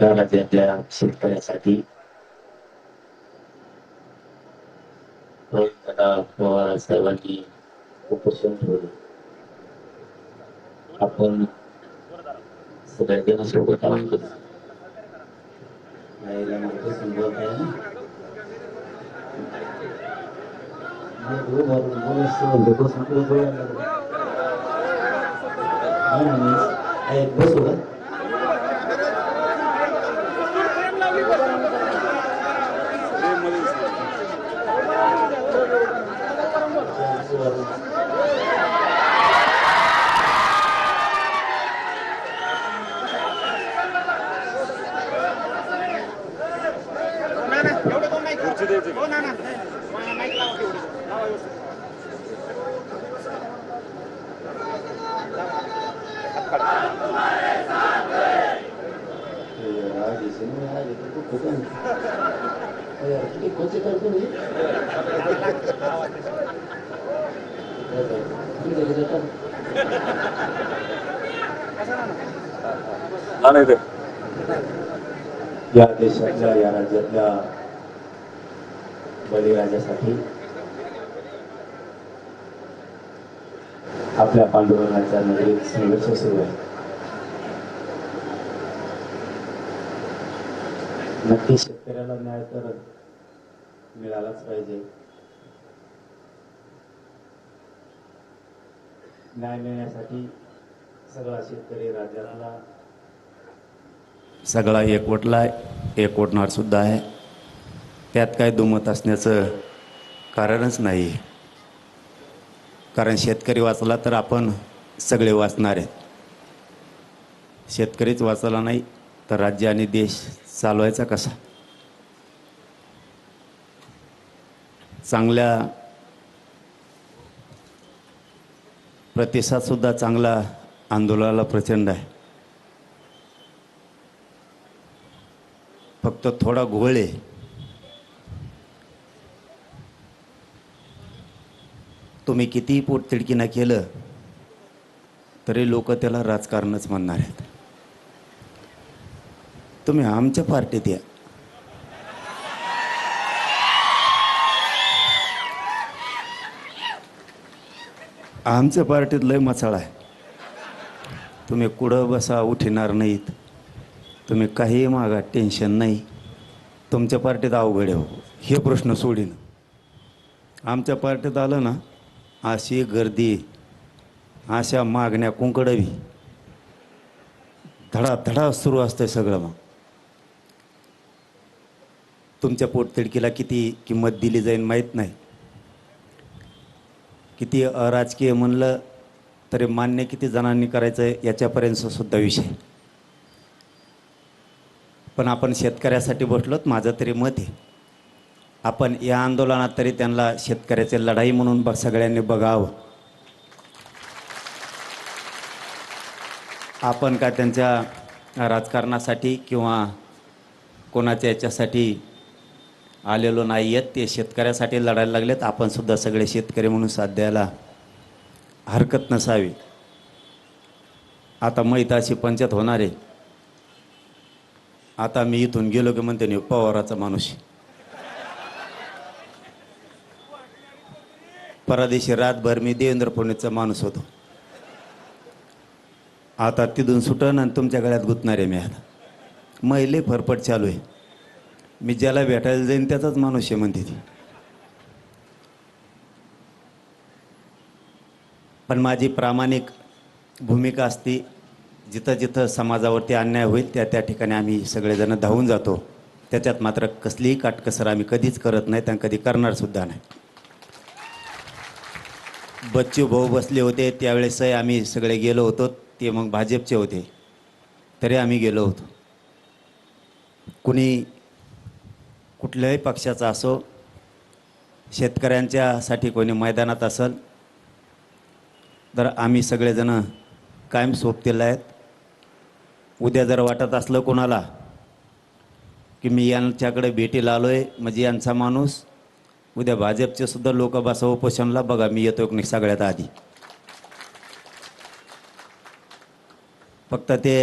आपल्या राज्यातल्या शेतकऱ्यासाठी पवार साहेबांनी उपोषण ठेवलं. आपण सगळ्यांसोबत आहोत. यायला मोठं संभवत आहे ना. बस या देशातल्या या राज्यातल्या बळीराजासाठी आपल्या पांडुरंगाच्या नगरीत संघर्ष सुरू आहे. नक्की शेतकऱ्याला न्याय तर मिळालाच पाहिजे. न्याय मिळण्यासाठी सगळा शेतकरी राज्याला सगळा एकवटलाय, एकवटणार सुद्धा आहे. त्यात काय दुमत असण्याचं कारणच नाही. कारण शेतकरी वाचला तर आपण सगळे वाचणार आहेत. शेतकरीच वाचला नाही तर राज्य आणि देश चालवायचा कसा? चांगल्या प्रतिसाद सुद्धा चांगला आंदोलनाला प्रचंड आहे. फक्त थोडा घोळ आहे. तुम्ही कितीही पोटतिडकीनं केलं तरी लोक त्याला राजकारणच म्हणणार आहेत. तुम्ही आमच्या पार्टीत या. आमच्या पार्टीत लय मसाळा आहे. तुम्ही कुठं बसा उठणार नाहीत. तुम्ही काही मागा टेन्शन नाही. तुमच्या पार्टीत अवघड आहे हो, हे प्रश्न सोडीन. आमच्या पार्टीत आलं ना, अशी गर्दी, अशा मागण्या कुंकडवी, धडाधडा सुरू असतंय सगळं. मग तुमच्या पोटतिडकीला किती किंमत दिली जाईल माहीत नाही. किती अराजकीय म्हणलं तरी मान्य किती जणांनी करायचं याच्यापर्यंत सुद्धा विषय. पण आपण शेतकऱ्यासाठी बसलोत. माझं तरी मत आहे आपण या आंदोलनात तरी त्यांना शेतकऱ्याची लढाई म्हणून सगळ्यांनी बघावं. आपण काय त्यांच्या राजकारणासाठी किंवा कोणाच्या याच्यासाठी आलेलो नाही आहेत. ते शेतकऱ्यासाठी लढायला लागलेत. आपण सुद्धा सगळे शेतकरी म्हणून साथ द्यायला हरकत नसावी. आता मैताची पंचायत होणार आहे. आता मी इथून गेलो की म्हणते पवाराचा माणूस. परदेशी रातभर मी देवेंद्र फडणवीसचा माणूस होतो. आता तिथून सुटन आणि तुमच्या गळ्यात गुतणार आहे मी. आता महिले फरफट चालू आहे. मी ज्याला भेटायला जाईन त्याचाच माणूस आहे म्हणते ती. पण माझी प्रामाणिक भूमिका असती. जिथं जिथं समाजावरती अन्याय होईल त्या त्या ठिकाणी आम्ही सगळेजण धावून जातो. त्याच्यात मात्र कसलीही काटकसर आम्ही कधीच करत नाही आणि कधी करणार सुद्धा नाही. बच्चू भाऊ बसले होते त्यावेळेस आम्ही सगळे गेलो होतो. ते मग भाजपचे होते तरी आम्ही गेलो होतो. कुणी कुठल्याही पक्षाचा असो, शेतकऱ्यांच्यासाठी कोणी मैदानात असेल तर आम्ही सगळेजण कायम सोबतीला आहेत. उद्या जर वाटत असलं कोणाला की मी यांच्याकडे भेटीला आलो आहे म्हणजे यांचा माणूस, उद्या भाजपचे सुद्धा लोक बसावं उपोषणला, बघा मी येतो की नाही सगळ्यात आधी. फक्त ते